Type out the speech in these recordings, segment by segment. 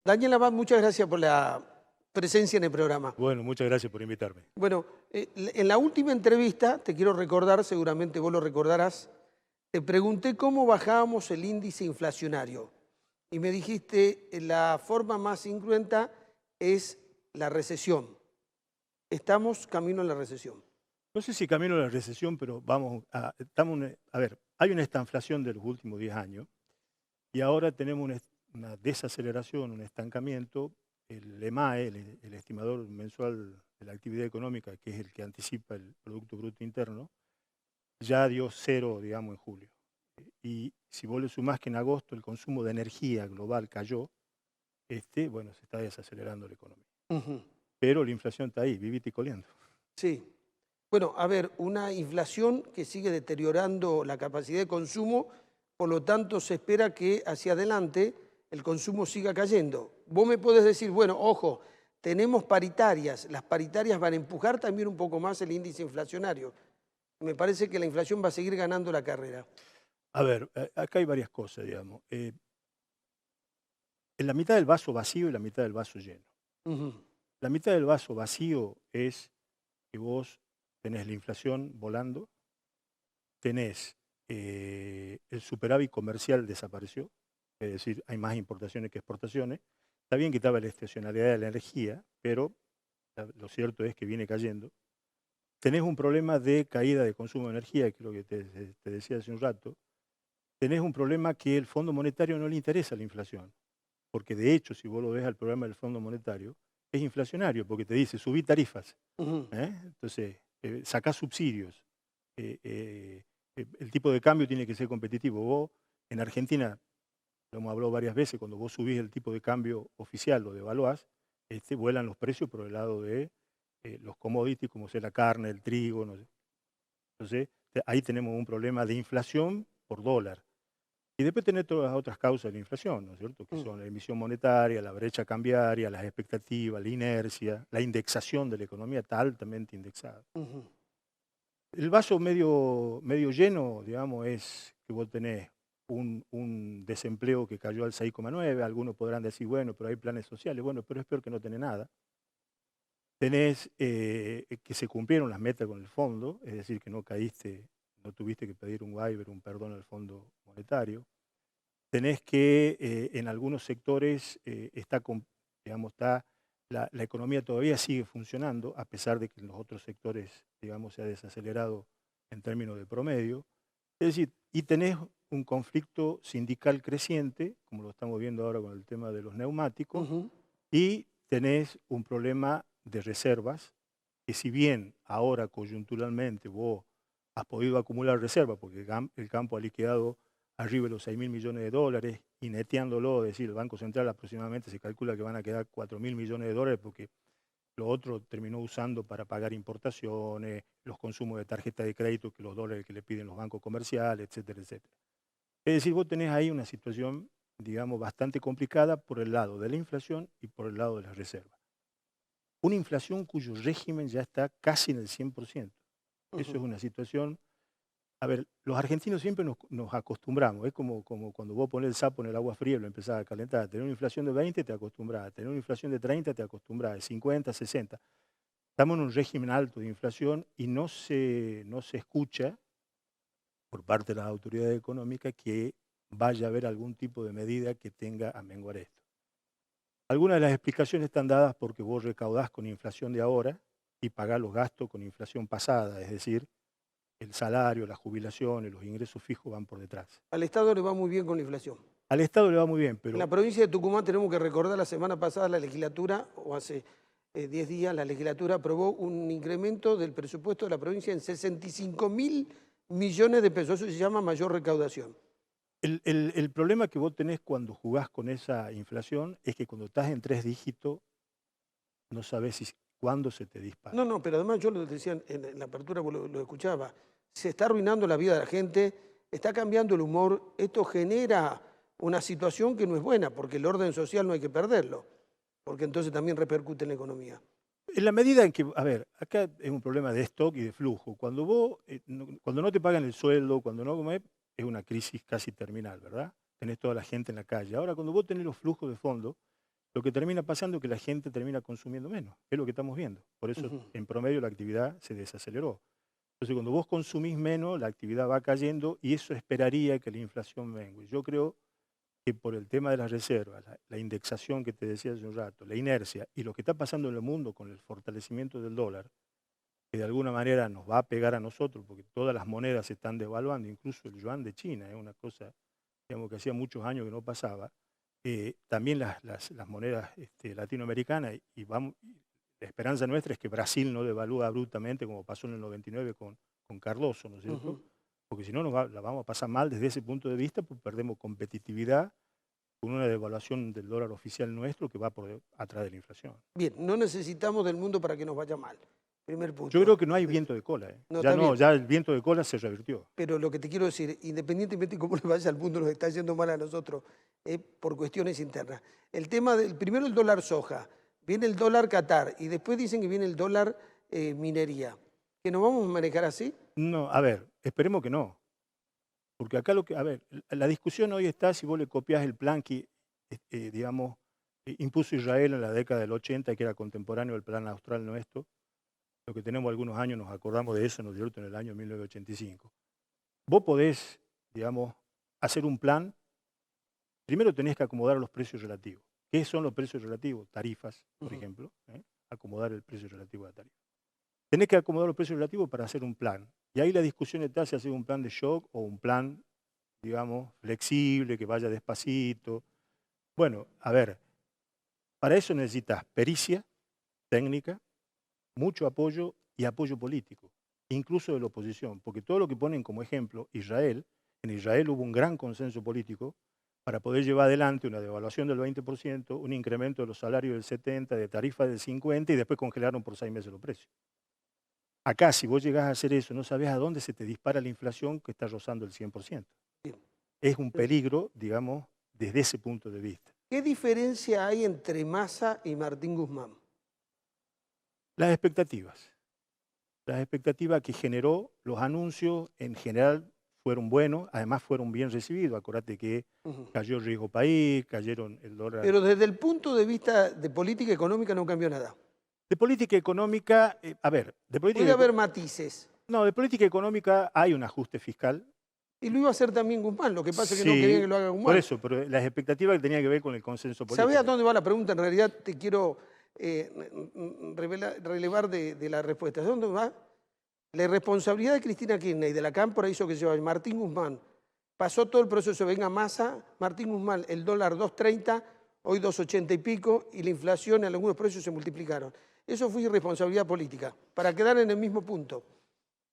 Daniel Abad, muchas gracias por la presencia en el programa. Bueno, muchas gracias por invitarme. Bueno, en la última entrevista, te quiero recordar, seguramente vos lo recordarás, te pregunté cómo bajábamos el índice inflacionario. Y me dijiste, la forma más incruenta es la recesión. Estamos camino a la recesión. No sé si camino a la recesión, pero a ver, hay una estanflación de los últimos 10 años y ahora tenemos una desaceleración, un estancamiento. El EMAE, el estimador mensual de la actividad económica, que es el que anticipa el Producto Bruto Interno, ya dio cero, digamos, en julio. Y si vos le sumás que en agosto el consumo de energía global cayó, bueno, se está desacelerando la economía. Ujú. Pero la inflación está ahí, vivita y coleando. Sí. Bueno, a ver, una inflación que sigue deteriorando la capacidad de consumo, por lo tanto se espera que hacia adelante el consumo siga cayendo. Vos me podés decir, bueno, ojo, tenemos paritarias, las paritarias van a empujar también un poco más el índice inflacionario. Me parece que la inflación va a seguir ganando la carrera. A ver, acá hay varias cosas, digamos. En la mitad del vaso vacío y la mitad del vaso lleno. Ujú. La mitad del vaso vacío es que vos tenés la inflación volando, tenés el superávit comercial desapareció, es decir, hay más importaciones que exportaciones. Está bien que estaba la estacionalidad de la energía, pero lo cierto es que viene cayendo. Tenés un problema de caída de consumo de energía, que es lo que te decía hace un rato. Tenés un problema que el Fondo Monetario no le interesa la inflación. Porque de hecho, si vos lo ves al programa del Fondo Monetario, es inflacionario, porque te dice, subí tarifas, Ujú. entonces sacá subsidios, eh, eh, el tipo de cambio tiene que ser competitivo. Vos, en Argentina, lo hemos hablado varias veces, cuando vos subís el tipo de cambio oficial, lo devaluás, vuelan los precios por el lado de los commodities, como sea la carne, el trigo, no sé. Entonces, ahí tenemos un problema de inflación por dólar. Y después tener todas las otras causas de la inflación, ¿no es cierto? Que Mm. son la emisión monetaria, la brecha cambiaria, las expectativas, la inercia, la indexación de la economía está altamente indexada. Ujú. El vaso medio lleno, digamos, es que vos tenés un desempleo que cayó al 6,9, algunos podrán decir, bueno, pero hay planes sociales, bueno, pero es peor que no tener nada. Tenés que se cumplieron las metas con el fondo, es decir, que no caíste, no tuviste que pedir un waiver, un perdón al Fondo Monetario. Tenés que en algunos sectores digamos, la economía todavía sigue funcionando, a pesar de que en los otros sectores, digamos, se ha desacelerado en términos de promedio. Es decir, y tenés un conflicto sindical creciente, como lo estamos viendo ahora con el tema de los neumáticos, Ujú. y tenés un problema de reservas, que si bien ahora coyunturalmente vos has podido acumular reservas, porque el campo ha liquidado arriba de los 6.000 millones de dólares, y neteándolo, es decir, el Banco Central aproximadamente se calcula que van a quedar 4.000 millones de dólares, porque lo otro terminó usando para pagar importaciones, los consumos de tarjeta de crédito, que los dólares que le piden los bancos comerciales, etcétera, etcétera. Es decir, vos tenés ahí una situación, digamos, bastante complicada por el lado de la inflación y por el lado de las reservas. Una inflación cuyo régimen ya está casi en el 100%. Eso es Ujú. una situación. A ver, los argentinos siempre nos acostumbramos, es como cuando vos pones el sapo en el agua fría y lo empezás a calentar. Tener una inflación de 20 te acostumbras, tener una inflación de 30 te acostumbras, de 50, 60. Estamos en un régimen alto de inflación y no se escucha por parte de las autoridades económicas que vaya a haber algún tipo de medida que tenga a menguar esto. Algunas de las explicaciones están dadas porque vos recaudás con inflación de ahora y pagás los gastos con inflación pasada, es decir, el salario, las jubilaciones, los ingresos fijos van por detrás. Al Estado le va muy bien con la inflación. Al Estado le va muy bien, En la pero provincia de Tucumán tenemos que recordar la semana pasada la legislatura, o hace 10 días, la legislatura aprobó un incremento del presupuesto de la provincia en 65.000 millones de pesos. Eso se llama mayor recaudación. el problema que vos tenés cuando jugás con esa inflación es que cuando estás en 3 dígitos no sabés cuándo se te No, dispara. no, pero además yo lo decía en la apertura, vos lo escuchaba, se está arruinando la vida de la gente, está cambiando el humor, esto genera una situación que no es buena, porque el orden social no hay que perderlo, porque entonces también repercute en la economía. En la medida en que, a ver, acá es un problema de stock y de flujo. Cuando no te pagan el sueldo, cuando no comes, es una crisis casi terminal, ¿verdad? Tenés toda la gente en la calle. Ahora, cuando vos tenés los flujos de fondo, lo que termina pasando es que la gente termina consumiendo menos, es lo que estamos viendo. Por eso, en promedio, la actividad se desaceleró. Entonces, cuando vos consumís menos, la actividad va cayendo y eso esperaría que la inflación mengue. Yo creo que por el tema de las reservas, la indexación que te decía hace un rato, la inercia y lo que está pasando en el mundo con el fortalecimiento del dólar, que de alguna manera nos va a pegar a nosotros, porque todas las monedas se están devaluando, incluso el yuan de China, es una cosa, digamos, que hacía muchos años que no pasaba. También las monedas latinoamericanas, y la esperanza nuestra es que Brasil no devalúa abruptamente como pasó en el 99 con Cardoso, ¿no es cierto? Porque si no la vamos a pasar mal desde ese punto de vista, pues perdemos competitividad con una devaluación del dólar oficial nuestro que va por atrás de la inflación. Bien, no necesitamos del mundo para que nos vaya mal. Primer punto. Yo creo que no hay viento de cola. No, Ya el viento de cola se revirtió. Pero lo que te quiero decir, independientemente de cómo le vaya al mundo, nos está yendo mal a nosotros por cuestiones internas. El tema del primero el dólar soja, viene el dólar Qatar y después dicen que viene el dólar minería. ¿Que nos vamos a manejar así? No, a ver, esperemos que no. Porque acá la discusión hoy está si vos le copiás el plan que, digamos, impuso Israel en la década del 80, que era contemporáneo del plan austral nuestro. Lo que tenemos algunos años nos acordamos de eso, ¿no es cierto?, en el año 1985. Vos podés, digamos, hacer un plan. Primero tenés que acomodar los precios relativos. ¿Qué son los precios relativos? Tarifas, por ejemplo. Acomodar el precio relativo de la tarifa. Tenés que acomodar los precios relativos para hacer un plan. Y ahí la discusión está si hacer un plan de shock o un plan, digamos, flexible, que vaya despacito. Bueno, a ver, para eso necesitas pericia técnica, mucho apoyo y apoyo político, incluso de la oposición, porque todo lo que ponen como ejemplo, Israel, en Israel hubo un gran consenso político para poder llevar adelante una devaluación del 20%, un incremento de los salarios del 70%, de tarifas del 50% y después congelaron por 6 meses los precios. Acá, si vos llegás a hacer eso, no sabés a dónde se te dispara la inflación que está rozando el 100%. Es un peligro, digamos, desde ese punto de vista. ¿Qué diferencia hay entre Massa y Martín Guzmán? Las expectativas. Las expectativas que generó, los anuncios en general fueron buenos, además fueron bien recibidos. Acordate que cayó el riesgo país, cayeron el dólar. Pero desde el punto de vista de política económica no cambió nada. De política económica, de política... Puede haber matices. No, de política económica hay un ajuste fiscal. Y lo iba a hacer también Guzmán, lo que pasa es que no querían que lo haga Guzmán. Por eso, pero las expectativas que tenían que ver con el consenso político. ¿Sabés a dónde va la pregunta? En realidad te quiero relevar de la respuesta. ¿Dónde va? La irresponsabilidad de Cristina Kirchner y de la Cámpora hizo que se vaya Martín Guzmán. Pasó todo el proceso, venga Massa, Martín Guzmán, el dólar 2.30, hoy 2.80 y pico, y la inflación en algunos precios se multiplicaron. Eso fue irresponsabilidad política, para quedar en el mismo punto.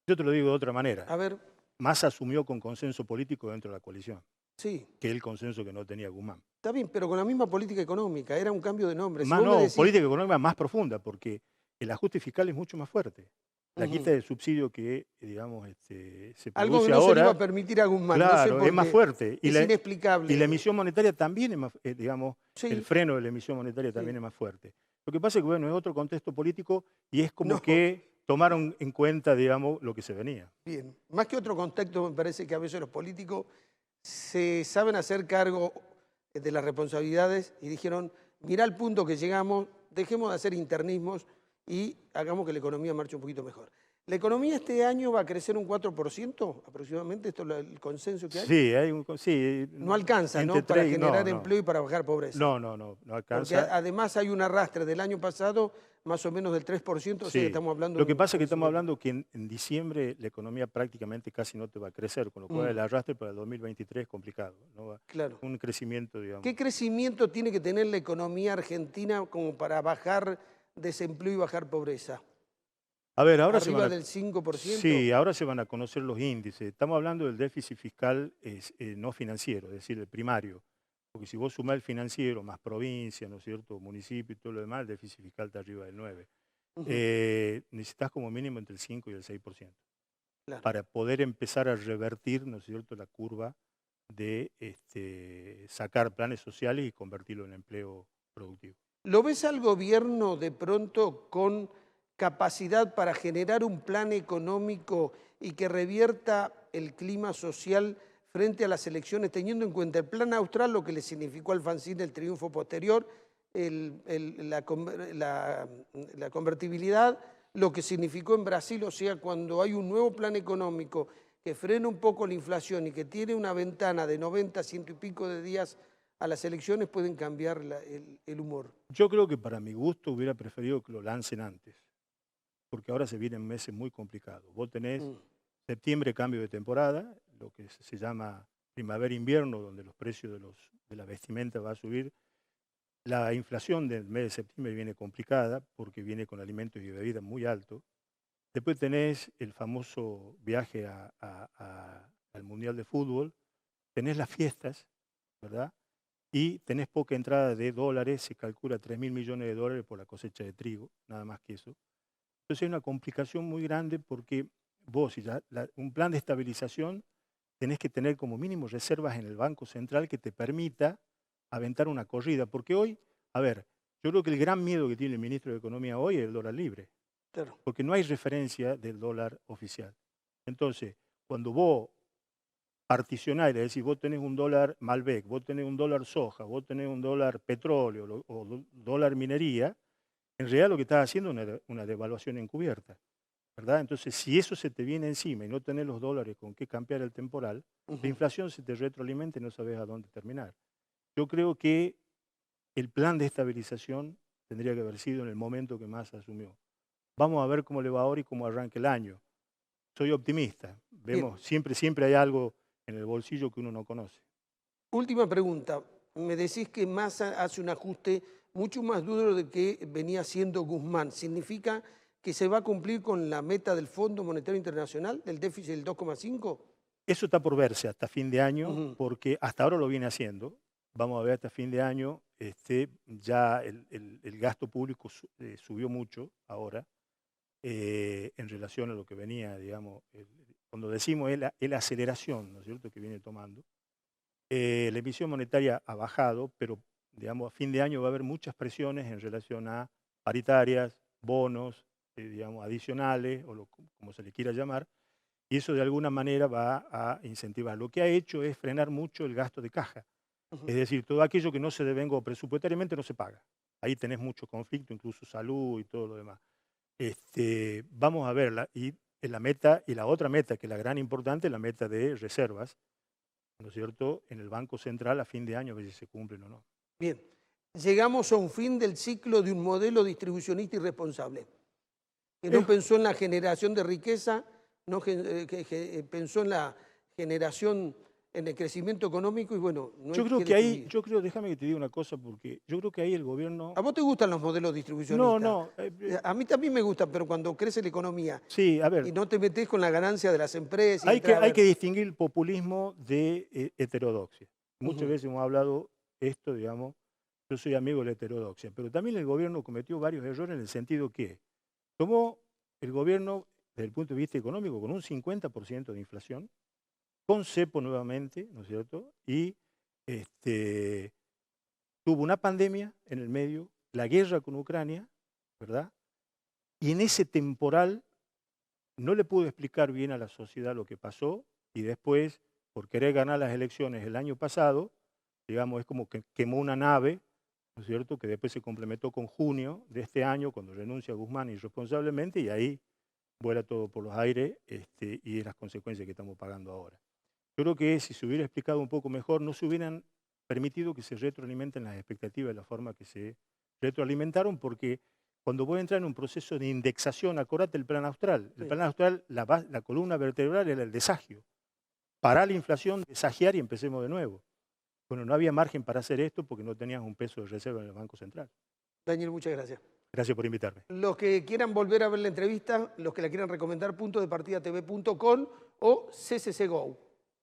Yo te lo digo de otra manera. A ver. Massa asumió con consenso político dentro de la coalición. Sí. Que es el consenso que no tenía Guzmán. Está bien, pero con la misma política económica, era un cambio de nombre. Más no, política económica más profunda, porque el ajuste fiscal es mucho más fuerte. La quita de subsidio que, digamos, se produce algo que no ahora, se le iba a permitir a Guzmán. Claro, no sé es más fuerte. Es inexplicable. Y la emisión monetaria también es más, digamos, sí. El freno de la emisión monetaria también es más fuerte. Lo que pasa es que, bueno, es otro contexto político y es como que tomaron en cuenta, digamos, lo que se venía. Bien, más que otro contexto, me parece que a veces los políticos se saben hacer cargo de las responsabilidades y dijeron, mirá el punto que llegamos, dejemos de hacer internismos y hagamos que la economía marche un poquito mejor. ¿La economía este año va a crecer un 4% aproximadamente? ¿Esto es el consenso que hay? Sí, sí. No alcanza, ¿no? Para generar empleo y para bajar pobreza. No alcanza. Porque además hay un arrastre del año pasado más o menos del 3%, o sea que estamos hablando... Lo que pasa es que estamos hablando que en diciembre la economía prácticamente casi no te va a crecer, con lo cual el arrastre para el 2023 es complicado. ¿No? Claro. Un crecimiento, digamos. ¿Qué crecimiento tiene que tener la economía argentina como para bajar desempleo y bajar pobreza? A ver, ahora ¿Arriba del 5%? Sí, ahora se van a conocer los índices. Estamos hablando del déficit fiscal no financiero, es decir, el primario. Porque si vos sumás el financiero, más provincia, ¿no es cierto?, municipio y todo lo demás, el déficit fiscal está arriba del 9%. Necesitas como mínimo entre el 5 y el 6%. Claro. Para poder empezar a revertir, ¿no es cierto?, la curva de sacar planes sociales y convertirlo en empleo productivo. ¿Lo ves al gobierno de pronto con capacidad para generar un plan económico y que revierta el clima social frente a las elecciones, teniendo en cuenta el plan austral, lo que le significó a Alfonsín el triunfo posterior, la convertibilidad, lo que significó en Brasil, o sea, cuando hay un nuevo plan económico que frena un poco la inflación y que tiene una ventana de 90, 100 y pico de días a las elecciones, pueden cambiar el humor. Yo creo que para mi gusto hubiera preferido que lo lancen antes, porque ahora se vienen meses muy complicados. Vos tenés septiembre, cambio de temporada, lo que se llama primavera-invierno, donde los precios de la vestimenta va a subir. La inflación del mes de septiembre viene complicada porque viene con alimentos y bebidas muy altos. Después tenés el famoso viaje al Mundial de Fútbol, tenés las fiestas, ¿verdad? Y tenés poca entrada de dólares, se calcula 3.000 millones de dólares por la cosecha de trigo, nada más que eso. Entonces hay una complicación muy grande porque vos, si un plan de estabilización, tenés que tener como mínimo reservas en el Banco Central que te permita aventar una corrida. Porque hoy, a ver, yo creo que el gran miedo que tiene el ministro de Economía hoy es el dólar libre, Claro. porque no hay referencia del dólar oficial. Entonces, cuando vos particionás y le decís, vos tenés un dólar Malbec, vos tenés un dólar soja, vos tenés un dólar petróleo o dólar minería, en realidad lo que estás haciendo es una devaluación encubierta, ¿verdad? Entonces, si eso se te viene encima y no tenés los dólares con qué cambiar el temporal, la inflación se te retroalimenta y no sabes a dónde terminar. Yo creo que el plan de estabilización tendría que haber sido en el momento que Massa asumió. Vamos a ver cómo le va ahora y cómo arranca el año. Soy optimista. Vemos, siempre hay algo en el bolsillo que uno no conoce. Última pregunta. Me decís que Massa hace un ajuste mucho más duro de que venía haciendo Guzmán. ¿Significa que se va a cumplir con la meta del Fondo Monetario Internacional, del déficit del 2,5? Eso está por verse hasta fin de año, porque hasta ahora lo viene haciendo. Vamos a ver hasta fin de año. Ya el gasto público subió mucho ahora en relación a lo que venía, digamos, cuando decimos la aceleración, ¿no es cierto?, que viene tomando. La emisión monetaria ha bajado, pero digamos, a fin de año va a haber muchas presiones en relación a paritarias, bonos, digamos, adicionales, o como se le quiera llamar, y eso de alguna manera va a incentivar. Lo que ha hecho es frenar mucho el gasto de caja. Es decir, todo aquello que no se devengó presupuestariamente no se paga. Ahí tenés mucho conflicto, incluso salud y todo lo demás. Vamos a verla, y la meta, y la otra meta, que es la gran importante, la meta de reservas, ¿no es cierto?, en el Banco Central a fin de año, a ver si se cumplen o no. Bien, llegamos a un fin del ciclo de un modelo distribucionista irresponsable, que no pensó en la generación de riqueza, que pensó en la generación, en el crecimiento económico y bueno, no Yo creo que ahí, déjame que te diga una cosa, porque yo creo que ahí el gobierno... ¿A vos te gustan los modelos distribucionistas? No. A mí también me gustan, pero cuando crece la economía Sí, a ver. y no te metés con la ganancia de las empresas... Hay que distinguir el populismo de heterodoxia. Muchas veces hemos hablado esto, digamos, yo soy amigo de la heterodoxia, pero también el gobierno cometió varios errores en el sentido que tomó el gobierno, desde el punto de vista económico, con un 50% de inflación, con cepo nuevamente, ¿no es cierto? Y tuvo una pandemia en el medio, la guerra con Ucrania, ¿verdad? Y en ese temporal no le pudo explicar bien a la sociedad lo que pasó y después, por querer ganar las elecciones el año pasado, digamos, es como que quemó una nave, ¿no es cierto?, que después se complementó con junio de este año, cuando renuncia Guzmán irresponsablemente, y ahí vuela todo por los aires y las consecuencias que estamos pagando ahora. Yo creo que si se hubiera explicado un poco mejor, no se hubieran permitido que se retroalimenten las expectativas de la forma que se retroalimentaron, porque cuando vos entras en un proceso de indexación, acordate el plan austral. El plan austral, la columna vertebral era el desagio. Pará la inflación, desagiar y empecemos de nuevo. Bueno, no había margen para hacer esto porque no tenías un peso de reserva en el Banco Central. Daniel, muchas gracias. Gracias por invitarme. Los que quieran volver a ver la entrevista, los que la quieran recomendar, puntodepartidatv.com o CCC Go.